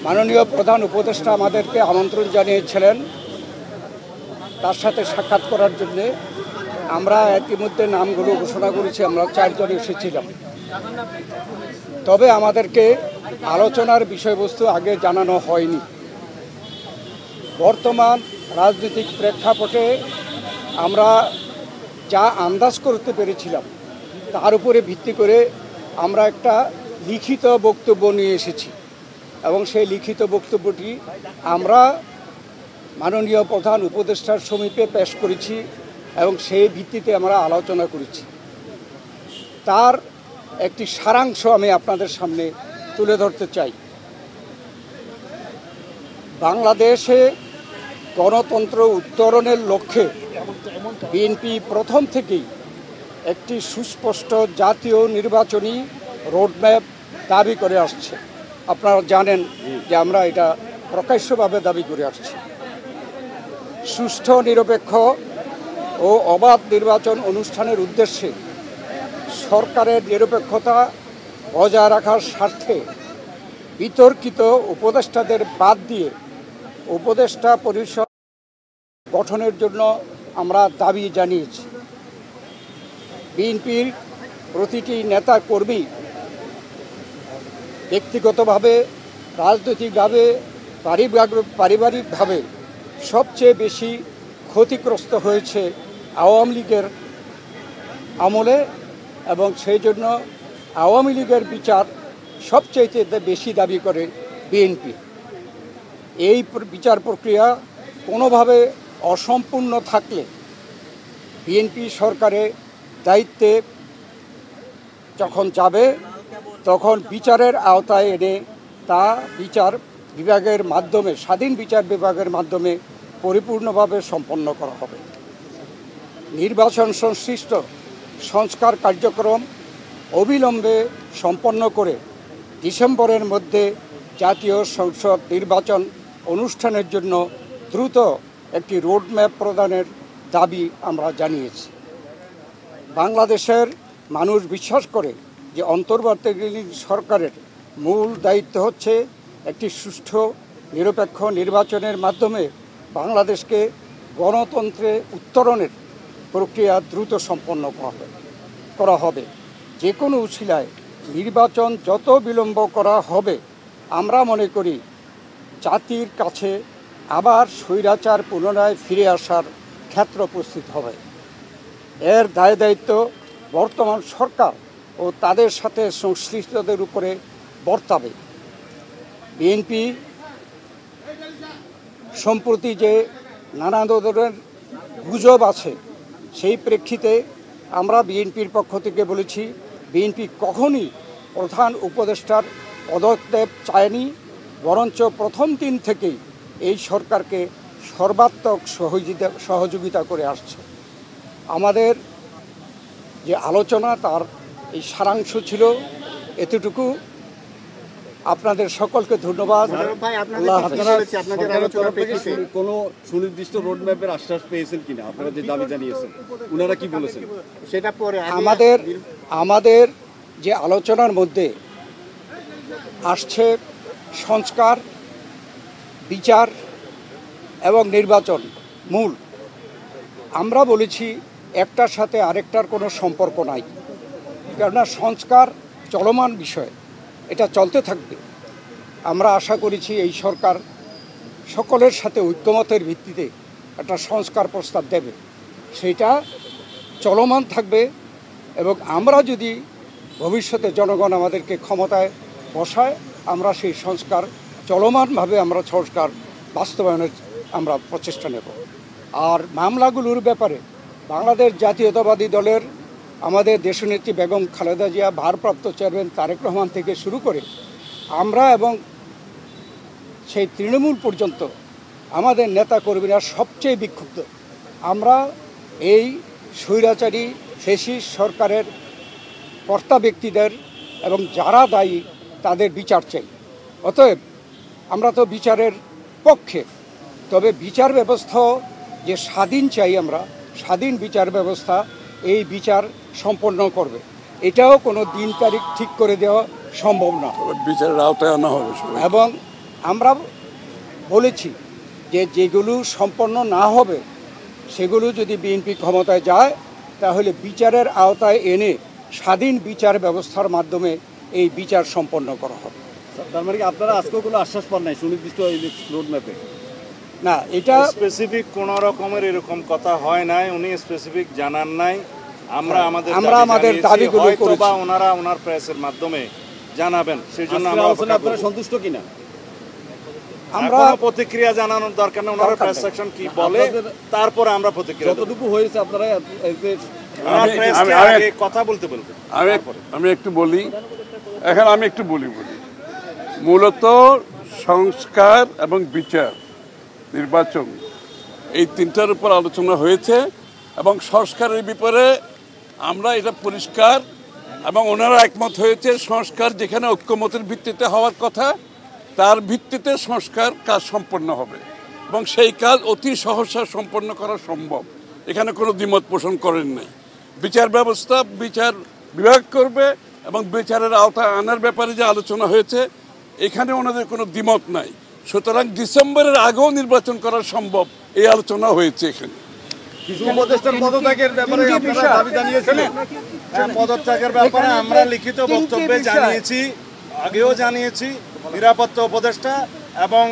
মাননীয় প্রধান উপদেষ্টা আমাদেরকে আমন্ত্রণ জানিয়েছিলেন তার সাথে সাক্ষাৎ করার জন্যে। আমরা ইতিমধ্যে নামগুলো ঘোষণা করেছি, আমরা 4 জন এসেছিলাম। তবে আমাদেরকে আলোচনার বিষয়বস্তু আগে জানানো হয়নি। বর্তমান রাজনৈতিক প্রেক্ষাপটে আমরা যা আন্দাজ করতে পেরেছিলাম তার উপরে ভিত্তি করে আমরা একটা লিখিত বক্তব্য নিয়ে এসেছি এবং সেই লিখিত বক্তব্যটি আমরা মাননীয় প্রধান উপদেষ্টার সমীপে পেশ করেছি এবং সেই ভিত্তিতে আমরা আলোচনা করেছি। তার একটি সারাংশ আমি আপনাদের সামনে তুলে ধরতে চাই। বাংলাদেশে গণতন্ত্র উত্তরণের লক্ষ্যে বিএনপি প্রথম থেকেই একটি সুস্পষ্ট জাতীয় নির্বাচনী রোডম্যাপ দাবি করে আসছে। আপনারা জানেন যে আমরা এটা প্রকাশ্যভাবে দাবি করে আসছি। সুষ্ঠু, নিরপেক্ষ ও অবাধ নির্বাচন অনুষ্ঠানের উদ্দেশ্যে সরকারের নিরপেক্ষতা বজায় রাখার স্বার্থে বিতর্কিত উপদেষ্টাদের বাদ দিয়ে উপদেষ্টা পরিষদ গঠনের জন্য আমরা দাবি জানিয়েছি। বিএনপির প্রতিটি নেতা কর্মী ব্যক্তিগতভাবে, রাজনৈতিকভাবে, পারিবারিকভাবে সবচেয়ে বেশি ক্ষতিগ্রস্ত হয়েছে আওয়ামী লীগের আমলে এবং সেই জন্য আওয়ামী লীগের বিচার সবচেয়ে বেশি দাবি করে বিএনপি। এই বিচার প্রক্রিয়া কোনোভাবে অসম্পূর্ণ থাকলে বিএনপি সরকারের দায়িত্বে যখন যাবে তখন বিচারের আওতায় এনে তা বিচার বিভাগের মাধ্যমে, স্বাধীন বিচার বিভাগের মাধ্যমে পরিপূর্ণভাবে সম্পন্ন করা হবে। নির্বাচন সংশ্লিষ্ট সংস্কার কার্যক্রম অবিলম্বে সম্পন্ন করে ডিসেম্বরের মধ্যে জাতীয় সংসদ নির্বাচন অনুষ্ঠানের জন্য দ্রুত একটি রোডম্যাপ প্রদানের দাবি আমরা জানিয়েছি। বাংলাদেশের মানুষ বিশ্বাস করে যে অন্তর্বর্তীকালীন সরকারের মূল দায়িত্ব হচ্ছে একটি সুষ্ঠু, নিরপেক্ষ নির্বাচনের মাধ্যমে বাংলাদেশকে গণতন্ত্রে উত্তরণের প্রক্রিয়া দ্রুত সম্পন্ন করা হবে। যে কোনো উছিলায় নির্বাচন যত বিলম্ব করা হবে, আমরা মনে করি জাতির কাছে আবার স্বৈরাচার পুনরায় ফিরে আসার ক্ষেত্র উপস্থিত হবে। এর দায় দায়িত্ব বর্তমান সরকার ও তাদের সাথে সংশ্লিষ্টদের উপরে বর্তাবে। বিএনপি সম্প্রতি যে নানা ধরনের গুজব আছে, সেই প্রেক্ষিতে আমরা বিএনপির পক্ষ থেকে বলেছি, বিএনপি কখনই প্রধান উপদেষ্টার পদত্যাগ চায়নি, বরঞ্চ প্রথম দিন থেকেই এই সরকারকে সর্বাত্মক সহযোগিতা করে আসছে। আমাদের যে আলোচনা তার এই সারাংশ ছিল এতটুকু। আপনাদের সকলকে ধন্যবাদ। কোনো সুনির্দিষ্ট রোডম্যাপের আশ্বাস পেয়েছেন কিনা? আপনারা যে দাবি জানিয়েছেন, ওনারা কি বলেছেন সেটা পরে? আমাদের যে আলোচনার মধ্যে আসছে সংস্কার, বিচার এবং নির্বাচন মূল। আমরা বলেছি একটার সাথে আরেকটার কোনো সম্পর্ক নাই, কেননা সংস্কার চলমান বিষয়, এটা চলতে থাকবে। আমরা আশা করেছি এই সরকার সকলের সাথে ঐক্যমতের ভিত্তিতে একটা সংস্কার প্রস্তাব দেবে, সেটা চলমান থাকবে। এবং আমরা যদি ভবিষ্যতে জনগণ আমাদেরকে ক্ষমতায় বসায়, আমরা সেই সংস্কার চলমানভাবে আমরা সংস্কার বাস্তবায়নের আমরা প্রচেষ্টা নেব। আর মামলাগুলোর ব্যাপারে বাংলাদেশ জাতীয়তাবাদী দলের আমাদের দেশনেত্রী বেগম খালেদা জিয়া, ভারপ্রাপ্ত চেয়ারম্যান তারেক রহমান থেকে শুরু করে আমরা এবং সেই তৃণমূল পর্যন্ত আমাদের নেতা কর্মীরা সবচেয়ে বিক্ষুব্ধ। আমরা এই স্বৈরাচারী ফ্যাসিস্ট সরকারের কর্তা ব্যক্তিদের এবং যারা দায়ী তাদের বিচার চাই। অতএব আমরা তো বিচারের পক্ষে, তবে বিচার ব্যবস্থা যে স্বাধীন চাই, আমরা স্বাধীন বিচার ব্যবস্থা এই বিচার সম্পন্ন করবে, এটাও কোনো দিন তারিখ ঠিক করে দেওয়া সম্ভব না। বিচারের আওতায় আনা হবে এবং আমরা বলেছি যে যেগুলো সম্পন্ন না হবে সেগুলো যদি বিএনপি ক্ষমতায় যায় তাহলে বিচারের আওতায় এনে স্বাধীন বিচার ব্যবস্থার মাধ্যমে এই বিচার সম্পন্ন করা হবে। তার মানে কি আপনারা আজকেও কোনো আশ্বাস পান নাই সুনির্দিষ্ট এই রোড ম্যাপে? না, এটা স্পেসিফিক কোন রকমের এরকম কথা হয় নাই, উনি স্পেসিফিক জানান নাই। আমরা আমাদের দাবিগুলো করেছি, বা ওনারা ওনার প্রেসের মাধ্যমে জানাবেন, সেই জন্য আজকের আলোচনা আপনারা সন্তুষ্ট কিনা? আমরা প্রতিক্রিয়া জানানোর দরকার নেই, ওনারা প্রেস সেকশন কি বলে তারপরে আমরা প্রতিক্রিয়া দেব। যতটুকু হয়েছে আপনারা ওনার প্রেসকে আগে কথা বলতে বলবেন। আমি একটু বলি, এখন আমি একটু বলি মূলত সংস্কার এবং বিচার, নির্বাচন, এই তিনটার উপর আলোচনা হয়েছে এবং সংস্কারের ব্যাপারে আমরা এটা পরিষ্কার এবং ওনারা একমত হয়েছে। সংস্কার যেখানে ঐক্যমতের ভিত্তিতে হওয়ার কথা তার ভিত্তিতে সংস্কার কাজ সম্পন্ন হবে এবং সেই কাজ অতি সহসা সম্পন্ন করা সম্ভব, এখানে কোনো দ্বিমত পোষণ করেন নাই। বিচার ব্যবস্থা বিচার বিভাগ করবে এবং বিচারের আওতায় আনার ব্যাপারে যে আলোচনা হয়েছে এখানে ওনাদের কোনো দ্বিমত নাই। সুতরাং ডিসেম্বরের আগেও নির্বাচন করা সম্ভব, এই আলোচনা হয়েছে এখানে। কিছু উপদেষ্টার পদত্যাগের ব্যাপারে আপনারা দাবি জানিয়েছিলেন? পদত্যাগের ব্যাপারে আমরা লিখিত বক্তব্যে জানিয়েছি, আগেও জানিয়েছি। নিরাপত্তা উপদেষ্টা এবং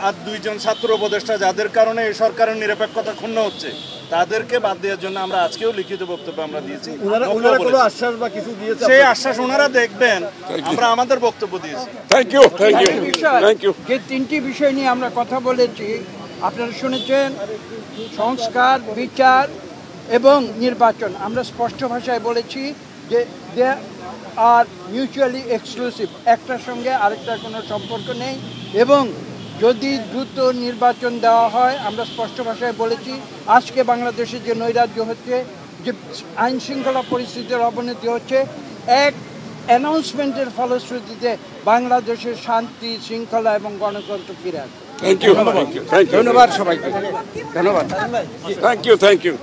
আর দুইজন ছাত্র উপদেষ্টা যাদের কারণে এই সরকারের নিরপেক্ষতা ক্ষুণ্ণ হচ্ছে তাদেরকে বাদ দেওয়ার জন্য আমরা আজকেও লিখিত বক্তব্য আমরা দিয়েছি। ওনারা কোনো আশ্বাস বা কিছু দিয়েছে? সেই আশ্বাস ওনারা দেখবেন, আমরা আমাদের বক্তব্য দিয়েছি। Thank you, thank you, thank you. যে তিনটি বিষয় নিয়ে আমরা কথা বলেছি আপনারা শুনেছেন, সংস্কার, বিচার এবং নির্বাচন। আমরা স্পষ্ট ভাষায় বলেছি যে দে আর মিউচুয়ালি এক্সক্লুসিভ, একটার সঙ্গে আরেকটার কোনো সম্পর্ক নেই এবং যদি দ্রুত নির্বাচন দেওয়া হয়, আমরা স্পষ্ট ভাষায় বলেছি আজকে বাংলাদেশে যে নৈরাজ্য হচ্ছে, যে আইন শৃঙ্খলা পরিস্থিতির অবনতি হচ্ছে, এক অ্যানাউন্সমেন্টের ফলশ্রুতিতে বাংলাদেশের শান্তি, শৃঙ্খলা এবং গণতন্ত্র ফিরে আসবে। Thank you, thank you, thank you, ধন্যবাদ সবাইকে, ধন্যবাদ। Thank you, thank you.